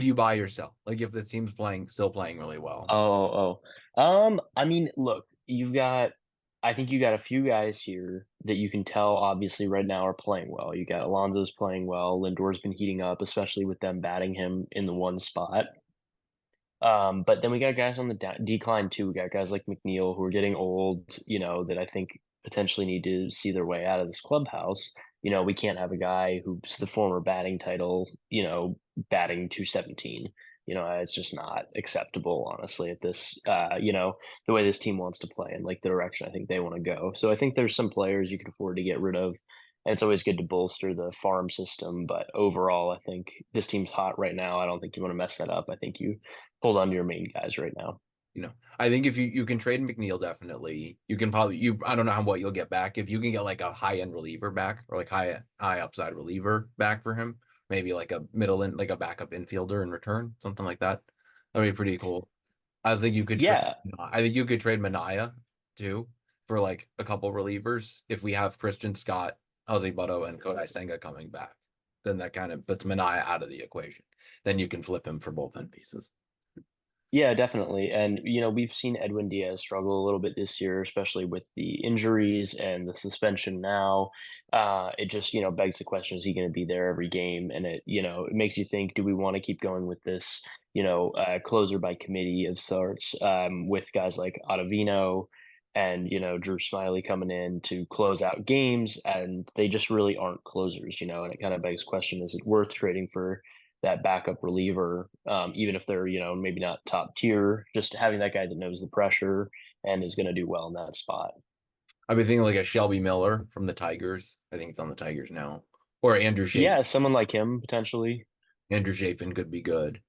Do you buy or sell? Like if the team's still playing really well. I mean, look, I think you got a few guys here that you can tell obviously right now are playing well. You got Alonso's playing well. Lindor's been heating up, especially with them batting him in the one spot. But then we got guys on the decline too. We got guys like McNeil who are getting old, that I think potentially need to see their way out of this clubhouse. We can't have a guy who's the former batting title, batting 217. It's just not acceptable, honestly, at this, the way this team wants to play and like the direction I think they want to go. So I think there's some players you can afford to get rid of. And it's always good to bolster the farm system. But overall, I think this team's hot right now. I don't think you want to mess that up. I think you hold on to your main guys right now. I think if you can trade McNeil, definitely you can probably I don't know what you'll get back if you can get like a high end reliever back or like high upside reliever back for him, maybe like a middle in like a backup infielder in return, something like that. That'd be pretty cool. I think you could trade. Yeah, I think you could trade Mania too for like a couple relievers if we have Christian Scott, Jose Butto, and Kodai Senga coming back. Then that kind of puts Mania out of the equation. Then you can flip him for bullpen pieces. yeah, definitely. And, we've seen Edwin Diaz struggle a little bit this year, especially with the injuries and the suspension now. It just, begs the question, is he going to be there every game? And it makes you think, do we want to keep going with this, closer by committee of sorts, with guys like Ottavino and, Drew Smiley coming in to close out games, and they just really aren't closers, and it kind of begs the question, is it worth trading for that backup reliever, even if they're, maybe not top tier, just having that guy that knows the pressure and is going to do well in that spot. I've been thinking like a Shelby Miller from the Tigers. I think it's on the Tigers now. Or Andrew Chafin. Yeah, someone like him potentially. Andrew Chafin could be good.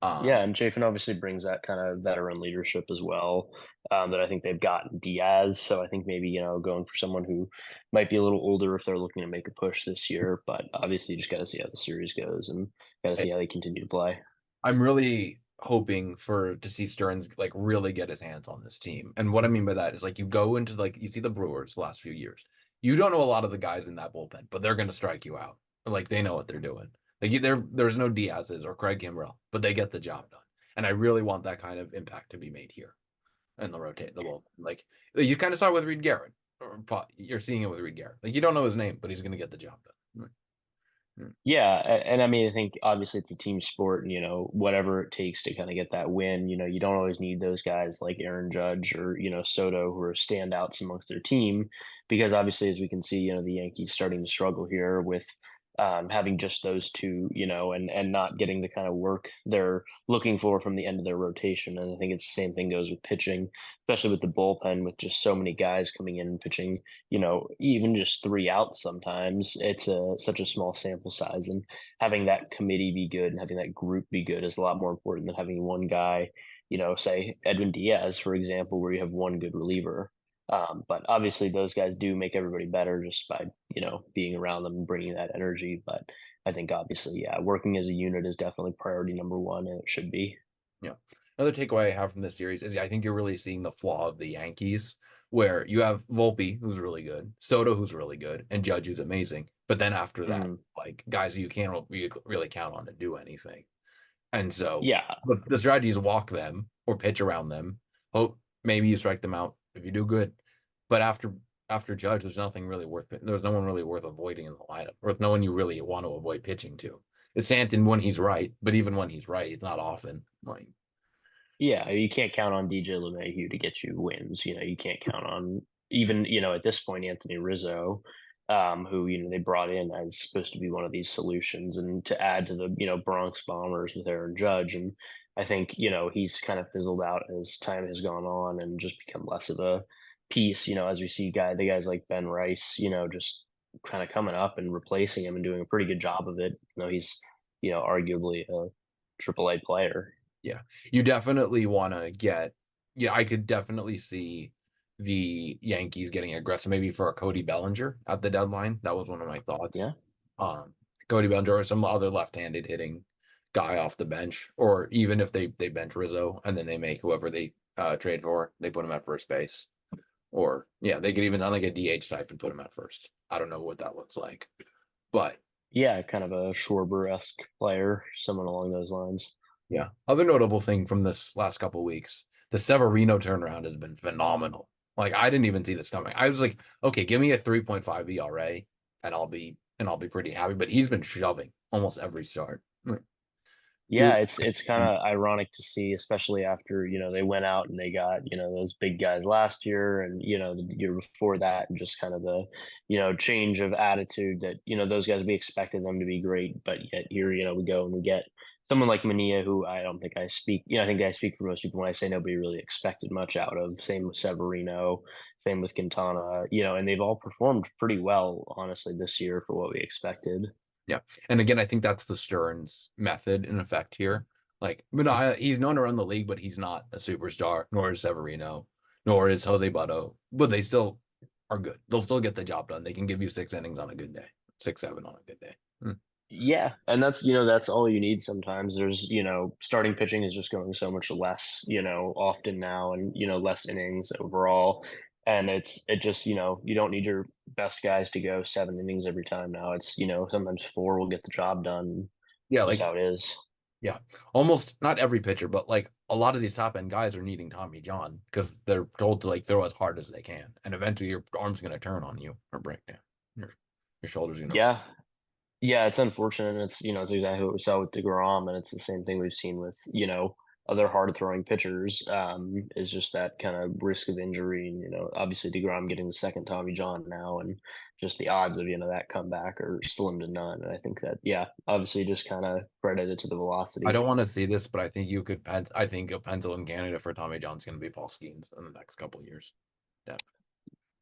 Yeah, Um, and Chafin obviously brings that kind of veteran leadership as well, that I think they've got in Diaz. So I think maybe, going for someone who might be a little older if they're looking to make a push this year. But obviously, you just got to see how the series goes and got to see how they continue to play. I'm really hoping for to see Stearns like really get his hands on this team. And what I mean by that is like you go into like you see the Brewers the last few years. You don't know a lot of the guys in that bullpen, but they're going to strike you out. Like they know what they're doing. Like there's no Diaz's or Craig Kimbrell, but they get the job done. And I really want that kind of impact to be made here in the bullpen. Like you kind of saw it with Reed Garrett, or you're seeing it with Reed Garrett. Like you don't know his name, but he's going to get the job done. Mm. Yeah, and I mean, I think obviously it's a team sport, and whatever it takes to kind of get that win. You don't always need those guys like Aaron Judge or Soto who are standouts amongst their team, because obviously, as we can see, the Yankees starting to struggle here with having just those two, and not getting the kind of work they're looking for from the end of their rotation. And I think it's the same thing goes with pitching, especially with the bullpen, with just so many guys coming in and pitching, even just three outs sometimes. It's such a small sample size, and having that committee be good and having that group be good is a lot more important than having one guy, say Edwin Diaz, for example, where you have one good reliever. But obviously, those guys do make everybody better just by being around them and bringing that energy. But I think obviously, yeah, working as a unit is definitely priority number one, and it should be. Yeah. Another takeaway I have from this series is I think you're really seeing the flaw of the Yankees, where you have Volpe, who's really good, Soto, who's really good, and Judge, who's amazing. But then after that, Mhm. like guys you can't really count on to do anything. And so Yeah, the strategy is walk them or pitch around them. Hope maybe you strike them out if you do good. But after Judge, there's nothing really there's no one really worth avoiding in the lineup, or no one you really want to avoid pitching to. It's Stanton when he's right, but even when he's right, it's not often. Like yeah, you can't count on DJ LeMahieu to get you wins. You can't count on even at this point Anthony Rizzo, who they brought in as supposed to be one of these solutions, and to add to the Bronx Bombers with Aaron Judge, and I think he's kind of fizzled out as time has gone on and just become less of a piece. As we see the guys like Ben Rice, just kind of coming up and replacing him and doing a pretty good job of it. He's arguably a AAA player. yeah, you definitely want to get. Yeah, I could definitely see the Yankees getting aggressive, maybe for a Cody Bellinger at the deadline. That was one of my thoughts. Yeah. Um, Cody Bellinger or some other left-handed hitting guy off the bench, or even if they bench Rizzo and then they make whoever they trade for, they put him at first base. Or yeah, they could even sound like a DH type and put him at first. I don't know what that looks like, but Yeah, kind of a Schwarber-esque player, someone along those lines. Yeah. Other notable thing from this last couple weeks, the Severino turnaround has been phenomenal. Like I didn't even see this coming. I was like, okay, give me a 3.5 ERA and I'll be pretty happy. But he's been shoving almost every start. Yeah, Doing it's kinda ironic to see, especially after, they went out and they got, those big guys last year and, the year before that, and just kind of the, change of attitude that, those guys, we expected them to be great, but yet here, we go and we get someone like Mania, who I don't think I speak I think I speak for most people when I say nobody really expected much out of. Same with Severino, same with Quintana, and they've all performed pretty well, honestly, this year for what we expected. Yeah. And again, I think that's the Stearns method in effect here. Like, but he's known around the league, but he's not a superstar, nor is Severino, nor is Jose Butto. But they still are good. They'll still get the job done. They can give you 6 innings on a good day, 6, 7 on a good day. Yeah, and that's all you need sometimes. There's, starting pitching is just going so much less, often now and, less innings overall. And it just, you don't need your best guys to go 7 innings every time now. It's, sometimes four will get the job done. Yeah, Just like how it is. yeah, almost not every pitcher, but like a lot of these top end guys are needing Tommy John because they're told to like throw as hard as they can, and eventually your arm's gonna turn on you or break down. Your shoulder's gonna. Yeah. Yeah, it's unfortunate, and it's exactly what we saw with DeGrom, and it's the same thing we've seen with, other hard throwing pitchers, is just that kind of risk of injury, and, obviously DeGrom getting the second Tommy John now, and just the odds of, that comeback are slim to none, and I think that, yeah, obviously just kinda credited to the I velocity. don't want to see this, but I think you could. I think a pencil in Canada for Tommy John's going to be Paul Skeens in the next couple of years. Yeah.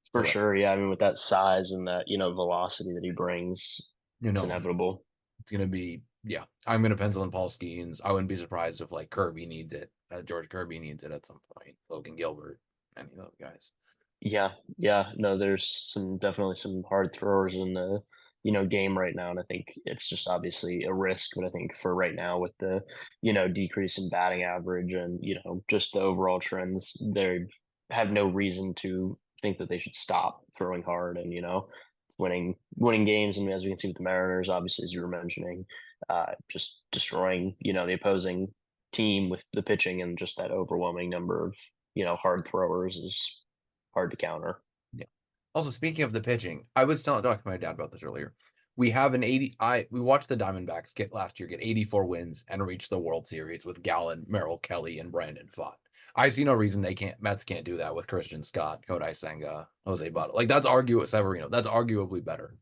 So For sure, yeah, I mean, with that size and that, velocity that he brings, you it's know, inevitable. it's going to be. Yeah, I'm going to pencil in Paul Skeens. I wouldn't be surprised if like Kirby needs it. George Kirby needs it at some point. Logan Gilbert, any of those guys. Yeah, yeah. No, there's definitely some hard throwers in the, game right now, and I think it's just obviously a risk, but I think for right now with the, decrease in batting average and, just the overall trends, they have no reason to think that they should stop throwing hard and, winning games. And as we can see with the Mariners, obviously, as you were mentioning, just destroying, the opposing team with the pitching and just that overwhelming number of, hard throwers is hard to counter. Yeah. Also, speaking of the pitching, I was talking to my dad about this earlier. We have an 80. We watched the Diamondbacks get last year get 84 wins and reach the World Series with Gallen, Merrill Kelly, and Brandon Pfaadt. I see no reason Mets can't do that with Christian Scott, Kodai Senga, Jose Butto. Like that's Severino. That's arguably better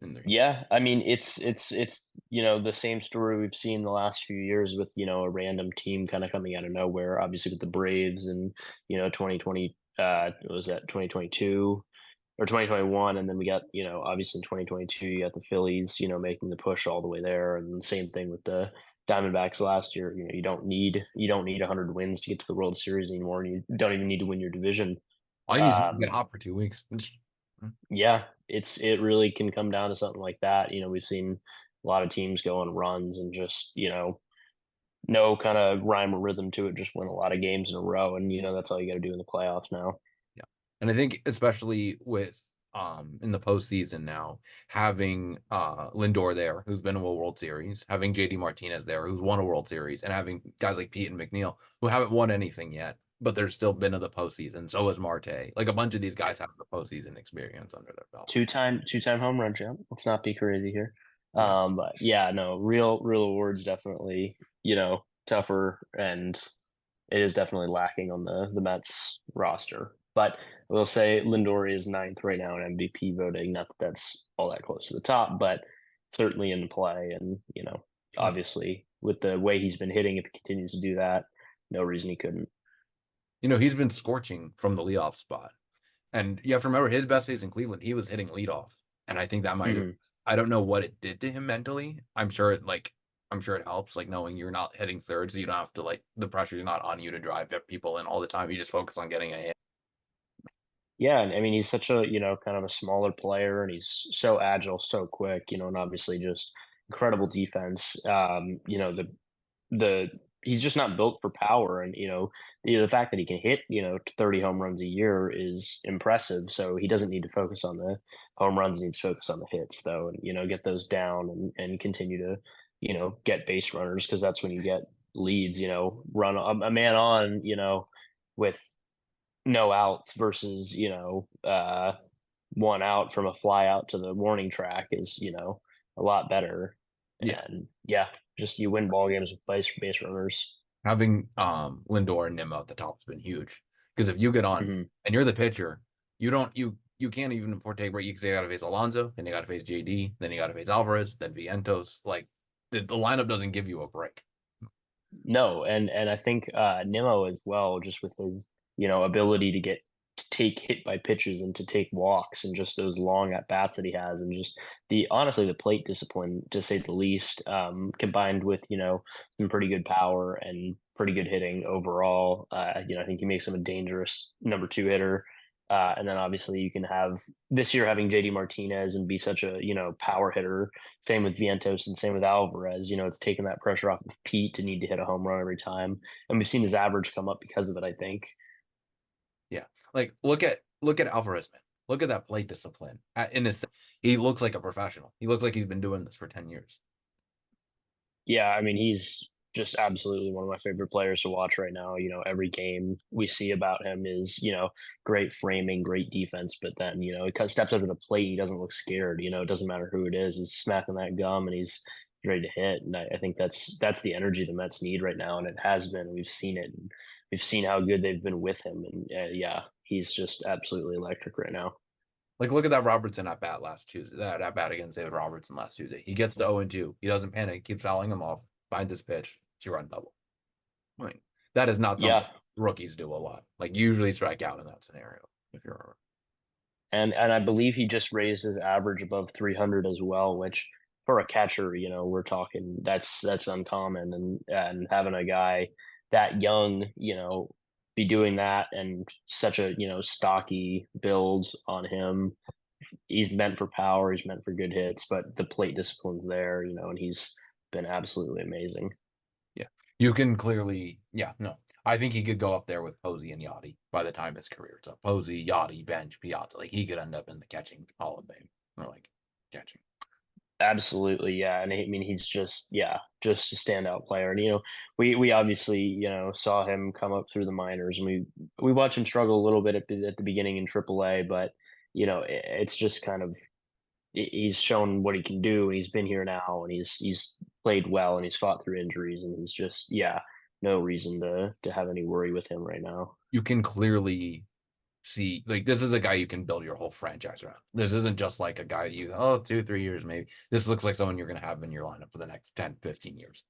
in there. Yeah, I mean, it's the same story we've seen the last few years with, a random team kind of coming out of nowhere, obviously with the Braves and, 2020, what was that, 2022 or 2021, and then we got, obviously in 2022 you got the Phillies, making the push all the way there, and the same thing with the Diamondbacks last year. You don't need 100 wins to get to the World Series anymore, and you don't even need to win your division. All you need is to get Um, hot for 2 weeks. Yeah, it really can come down to something like that. We've seen a lot of teams go on runs and just, no kind of rhyme or rhythm to it, just win a lot of games in a row. And, that's all you got to do in the playoffs now. Yeah. And I think especially with in the postseason now, having Lindor there, who's been in a World Series, having JD Martinez there, who's won a World Series, and having guys like Pete and McNeil who haven't won anything yet, but they're still been in the postseason. So is Marte. Like a bunch of these guys have the postseason experience under their belt. Two-time home run champ. Let's not be crazy here. Yeah. But yeah, no, real awards definitely, tougher, and it is definitely lacking on the Mets roster. But I will say Lindor is ninth right now in MVP voting. Not that that's all that close to the top, but certainly in play. And, obviously with the way he's been hitting, if he continues to do that, no reason he couldn't. He's been scorching from the leadoff spot. And you have to remember his best days in Cleveland, he was hitting leadoff. And I think that might have, Mhm. I don't know what it did to him mentally. I'm sure it helps, like knowing you're not hitting third, so you don't have to like the pressure's not on you to drive people in all the time. You just focus on getting a hit. Yeah, and I mean, he's such a, kind of a smaller player, and he's so agile, so quick, and obviously just incredible defense. The he's just not built for power. And the fact that he can hit 30 home runs a year is impressive. So he doesn't need to focus on the home runs; he needs to focus on the hits, though, and get those down and continue to get base runners, because that's when you get leads. Run a man on with no outs versus one out from a fly out to the warning track is a lot better. Yeah, And yeah, just you win ball games with base runners. having Lindor and Nimmo at the top has been huge because if you get on Hmm. and you're the pitcher, you don't you can't even take break. You got to face Alonso, then you got to face JD, then you got to face Alvarez, then Vientos. Like the lineup doesn't give you a break. No, and I think Nimmo as well, just with his ability to take hit by pitches and to take walks, and just those long at bats that he has, and just the honestly the plate discipline, to say the least, combined with some pretty good power and pretty good hitting overall. I think he makes him a dangerous number two hitter. And then obviously you can have this year having JD Martinez and be such a power hitter. Same with Vientos and same with Alvarez. It's taken that pressure off of Pete to need to hit a home run every time, and we've seen his average come up because of it, I think. Yeah, like look at Alvarez, man. Look at that plate discipline. In his, he looks like a professional. He looks like he's been doing this for 10 years. Yeah, I mean, he's just absolutely one of my favorite players to watch right now. Every game we see about him is, great framing, great defense, but then, he steps up to the plate, he doesn't look scared. It doesn't matter who it is. He's smacking that gum and he's ready to hit. And I think that's the energy the Mets need right now, and it has been. We've seen it. And we've seen how good they've been with him, and yeah, he's just absolutely electric right now. Like look at that Robertson at bat last Tuesday. That at bat against David Robertson last Tuesday. He gets to 0-2. He doesn't panic. Keeps fouling him off. Finds his pitch. 2-run double. Like that is not something Yeah, rookies do a lot. Like usually strike out in that scenario. If you're and I believe he just raised his average above 300 as well, which for a catcher, we're talking that's uncommon, and having a guy that young, be doing that, and such a stocky build on him. He's meant for power, he's meant for good hits, but the plate discipline's there, and he's been absolutely amazing. yeah, you can clearly no. I think he could go up there with Posey and Yachty by the time his career's up. Posey, Yachty, Bench, Piazza. Like he could end up in the catching Hall of Fame or like catching. Absolutely, yeah, and I mean he's just just a standout player, and we obviously saw him come up through the minors, and we watched him struggle a little bit at the beginning in AAA, but it's just kind of he's shown what he can do, and he's been here now, and he's played well, and he's fought through injuries, and he's just no reason to have any worry with him right now. You can clearly see like this is a guy you can build your whole franchise around. This isn't just like a guy you 2, 3 years maybe. This looks like someone you're gonna have in your lineup for the next 10, 15 years.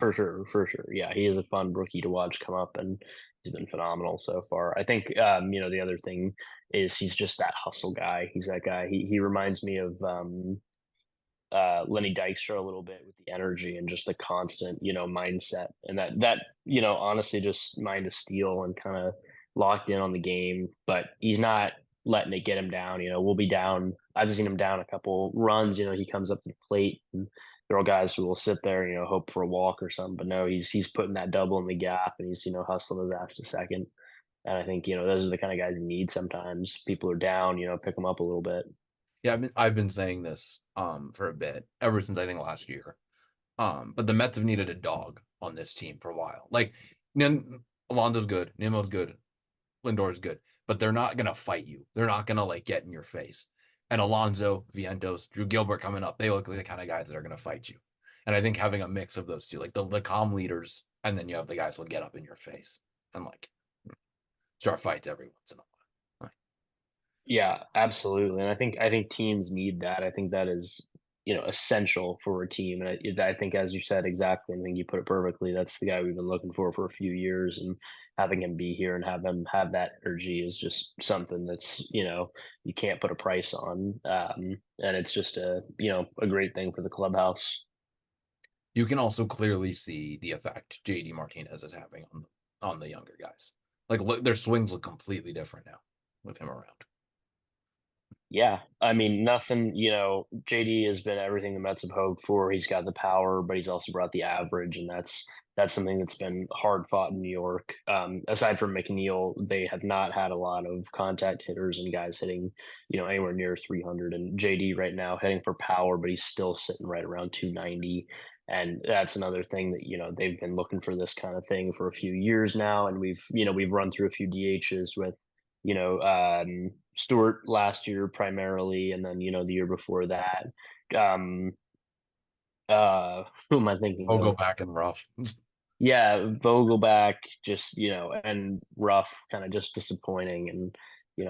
For sure, for sure. Yeah, he is a fun rookie to watch come up, and he's been phenomenal so far. I think the other thing is he's just that hustle guy. He's that guy. He reminds me of Lenny Dykstra a little bit, with the energy and just the constant, mindset, and that honestly, just mind of steel and kind of locked in on the game. But he's not letting it get him down. We'll be down. I've seen him down a couple runs. He comes up to the plate, and there are guys who will sit there, hope for a walk or something. But no, he's putting that double in the gap, and he's hustling his ass to second. And I think those are the kind of guys you need sometimes. People are down, pick them up a little bit. Yeah, I've been saying this for a bit, ever since I think last year. But the Mets have needed a dog on this team for a while. Like Alonso's good, Nimmo's good, Lindor's good, but they're not gonna fight you. They're not gonna like get in your face. And Alonso, Vientos, Drew Gilbert coming up, they look like the kind of guys that are gonna fight you. And I think having a mix of those two, like the calm leaders, and then you have the guys who will get up in your face and like start fights every once in a while. Yeah, absolutely. And I think teams need that. I think that is, essential for a team. And I think, as you said exactly, I think you put it perfectly. That's the guy we've been looking for a few years, and having him be here and have him have that energy is just something that's, you can't put a price on. And it's just a great thing for the clubhouse. You can also clearly see the effect JD Martinez is having on the younger guys. Like look, their swings look completely different now with him around. Yeah, I mean, nothing, JD has been everything the Mets have hoped for. He's got the power, but he's also brought the average, and that's something that's been hard fought in New York. Aside from McNeil, they have not had a lot of contact hitters and guys hitting, anywhere near 300. And JD right now hitting for power, but he's still sitting right around 290. And that's another thing that, they've been looking for this kind of thing for a few years now. And we've run through a few DHs with, Stewart last year primarily, and then the year before that. Um, who am I thinking I'll go of? back and rough. Yeah, Vogelback, just and Ruff, kind of just disappointing, and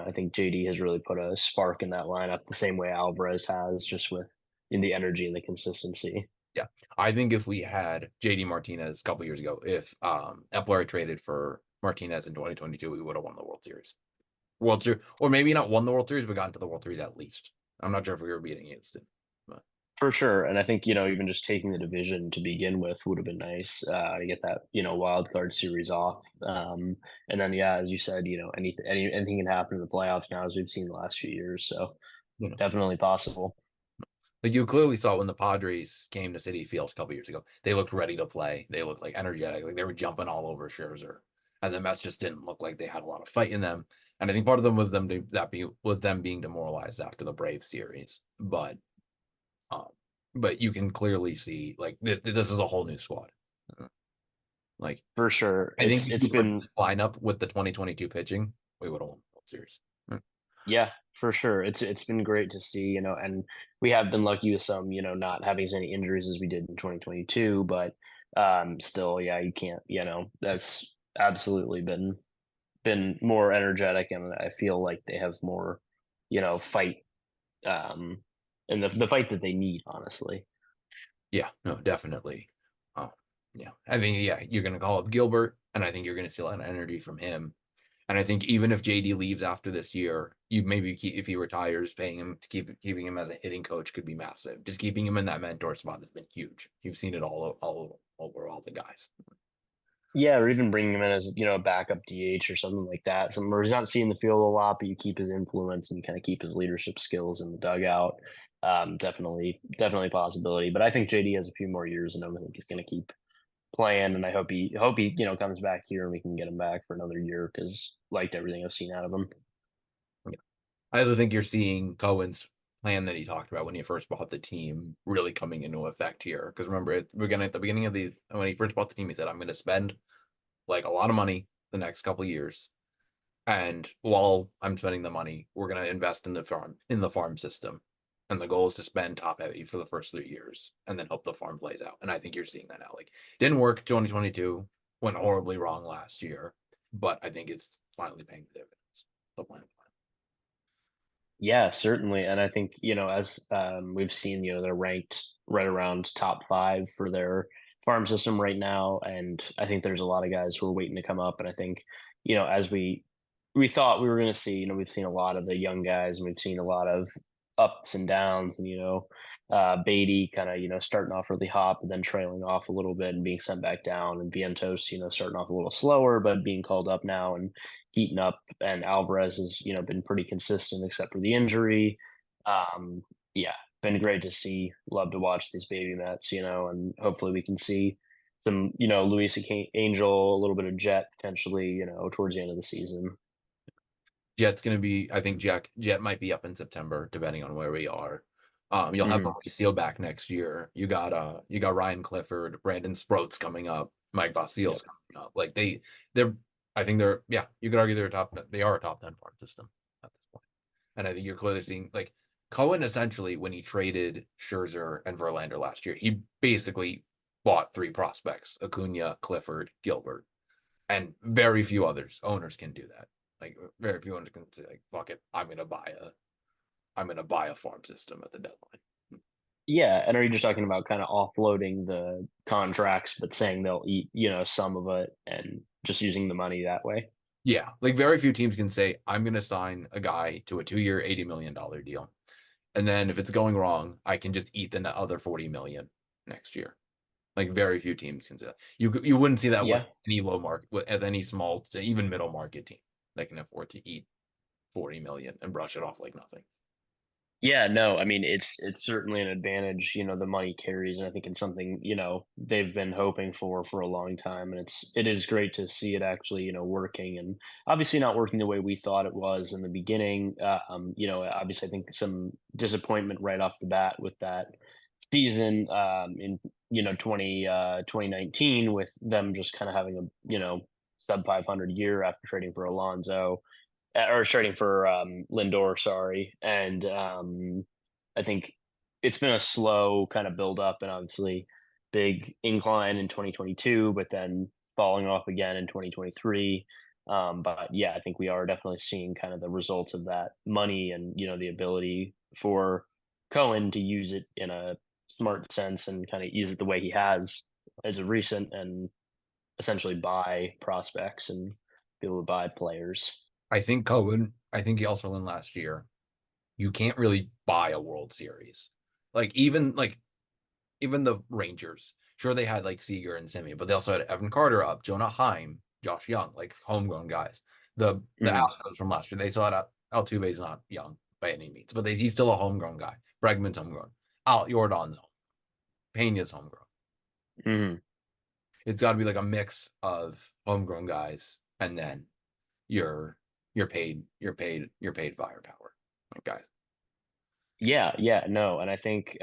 I think JD has really put a spark in that lineup the same way Alvarez has, just with in the energy and the consistency. Yeah. I think if we had JD Martinez a couple years ago, if Epler had traded for Martinez in 2022, we would have won the World Series. World Series, or maybe not won the World Series, but got into the World Series at least. I'm not sure if we were beating Houston. But For sure, and I think, even just taking the division to begin with would have been nice, to get that, wild card series off, and then, yeah, as you said, anything can happen in the playoffs now as we've seen the last few years, so you know, definitely possible. like you clearly saw when the Padres came to Citi Field a couple years ago, they looked ready to play. They looked like energetic, like they were jumping all over Scherzer, and the Mets just didn't look like they had a lot of fight in them. And I think part of them was them being demoralized after the Brave series, um, but you can clearly see like this is a whole new squad. Uh, Like For sure, I think it's if it's you put been this lineup with the 2022 pitching, we would have won the World Series. Mm. yeah, for sure, it's been great to see, and we have been lucky with some, not having as many injuries as we did in 2022, but, still, yeah, you can't, that's absolutely been more energetic, and I feel like they have more, fight, um, and the fight that they need, honestly. Yeah, no, definitely. Um, yeah, I think yeah, you're gonna call up Gilbert, and I think you're gonna see a lot of energy from him. And I think even if JD leaves after this year, you maybe keep if he retires, paying him to keeping him as a hitting coach could be massive. Just keeping him in that mentor spot has been huge. You've seen it all over all the guys. Yeah, or even bringing him in as, a backup DH or something like that. Something where he's not seeing the field a lot, but you keep his influence and you kind of keep his leadership skills in the dugout. Definitely a possibility. But I think JD has a few more years, and I think he's going to keep playing. And I hope he comes back here and we can get him back for another year because liked everything I've seen out of him. Yeah. I also think you're seeing Cohen's plan that he talked about when he first bought the team really coming into effect here. Because remember, at the beginning of the when he first bought the team, he said, "I'm going to spend like a lot of money the next couple of years, and while I'm spending the money, we're going to invest in the farm system. And the goal is to spend top heavy for the first 3 years, and then hope the farm plays out. And I think you're seeing that now. Like, didn't work 2022, went horribly wrong last year, but I think it's finally paying the dividends. The plan. Yeah, certainly, and I think, as, we've seen, they're ranked right around top 5 for their farm system right now, and I think there's a lot of guys who are waiting to come up, and I think, as we thought we were gonna see, we've seen a lot of the young guys, and we've seen a lot of ups and downs, and, Beatty kinda, starting off really hot, but then trailing off a little bit and being sent back down, and Vientos, starting off a little slower, but being called up now and heating up, and Alvarez has, been pretty consistent except for the injury. Yeah, been great to see. Love to watch these baby Mets, and hopefully we can see some, Luis Angel, a little bit of Jet potentially, towards the end of the season. Jet's going to be, I think Jet might be up in September, depending on where we are. You'll have Mhm. Mauricio back next year. You got Ryan Clifford, Brandon Sproats coming up, Mike Vasil's Yep. coming up. Like they're, I think they're, yeah, you could argue they are a top 10 farm system at this point. And I think you're clearly seeing like Cohen essentially when he traded Scherzer and Verlander last year, he basically bought three prospects: Acuna, Clifford, Gilbert, and very few owners can do that. Like very few owners can say, like, "Fuck it, I'm gonna buy a farm system at the deadline." Yeah, and are you just talking about kind of offloading the contracts, but saying they'll eat, some of it and just using the money that way? Yeah, like very few teams can say, "I'm gonna sign a guy to a 2 year, $80 million deal," and then if it's going wrong, I can just eat the other 40 million next year. Like very few teams can say that. You wouldn't see that with Yeah. any low market, with any small, even middle market team that can afford to eat 40 million and brush it off like nothing. Yeah, no, I mean, it's certainly an advantage, the money carries, and I think it's something, they've been hoping for a long time, and it is great to see it actually, working, and obviously not working the way we thought it was in the beginning. Obviously, I think some disappointment right off the bat with that season, in, 2019 with them just kinda having a, sub 500 year after trading for Alonso, or trading for Lindor, sorry. And I think it's been a slow kind of build up, and obviously big incline in 2022, but then falling off again in 2023. But yeah, I think we are definitely seeing kind of the results of that money, and the ability for Cohen to use it in a smart sense and kind of use it the way he has as of recent, and essentially buy prospects and be able to buy players. I think Cohen, I think he also won last year. You can't really buy a World Series. Even the Rangers, sure they had like Seager and Simeon, but they also had Evan Carter up, Jonah Heim, Josh Young, like homegrown guys. The Mhm. Astros from last year, they still had Altuve's not young by any means, but he's still a homegrown guy. Bregman's homegrown. Al Jordan's home. Pena's homegrown. Mhm. It's got to be like a mix of homegrown guys, and then you're you're paid firepower, like guys. Yeah, yeah, no, and I think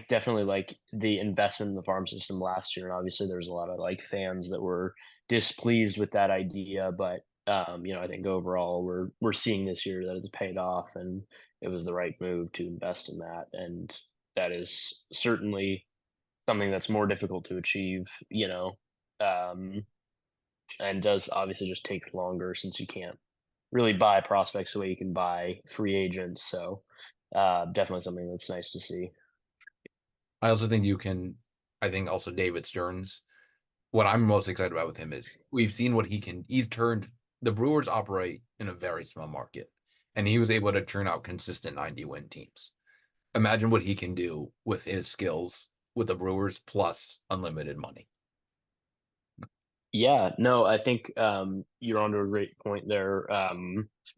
definitely, like, the investment in the farm system last year, and obviously there's a lot of, like, fans that were displeased with that idea, but, I think overall we're seeing this year that it's paid off, and it was the right move to invest in that, and that is certainly something that's more difficult to achieve, um, and does obviously just take longer since you can't really buy prospects the way you can buy free agents. So definitely something that's nice to see. I also think you can. I think also David Stearns. What I'm most excited about with him is we've seen what he can. He's turned the Brewers operate in a very small market, and he was able to churn out consistent 90 win teams. Imagine what he can do with his skills with the Brewers plus unlimited money. Yeah, no, I think you're onto a great point there,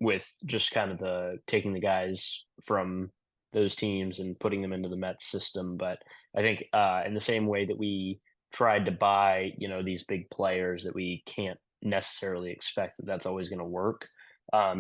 with just kind of the taking the guys from those teams and putting them into the Mets system. But I think in the same way that we tried to buy, these big players that we can't necessarily expect that that's always going to work.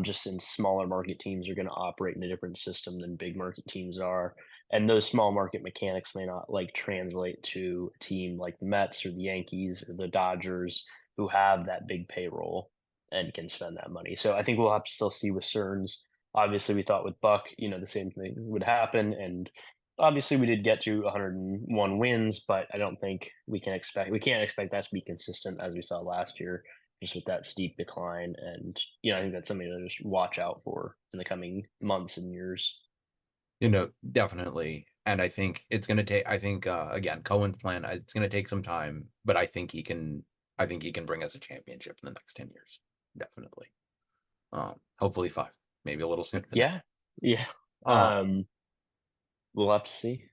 Just in smaller market teams are going to operate in a different system than big market teams are, and those small market mechanics may not like translate to a team like the Mets or the Yankees or the Dodgers, who have that big payroll and can spend that money. So I think we'll have to still see with Stearns. Obviously, we thought with Buck, the same thing would happen, and obviously we did get to 101 wins, but I don't think we can't expect that to be consistent as we saw last year, just with that steep decline. And I think that's something to just watch out for in the coming months and years. Definitely. And I think it's going to take, I think, again, Cohen's plan, it's going to take some time, but I think he can bring us a championship in the next 10 years. Definitely. Hopefully five, maybe a little sooner than that. Yeah, yeah. Um, We'll have to see.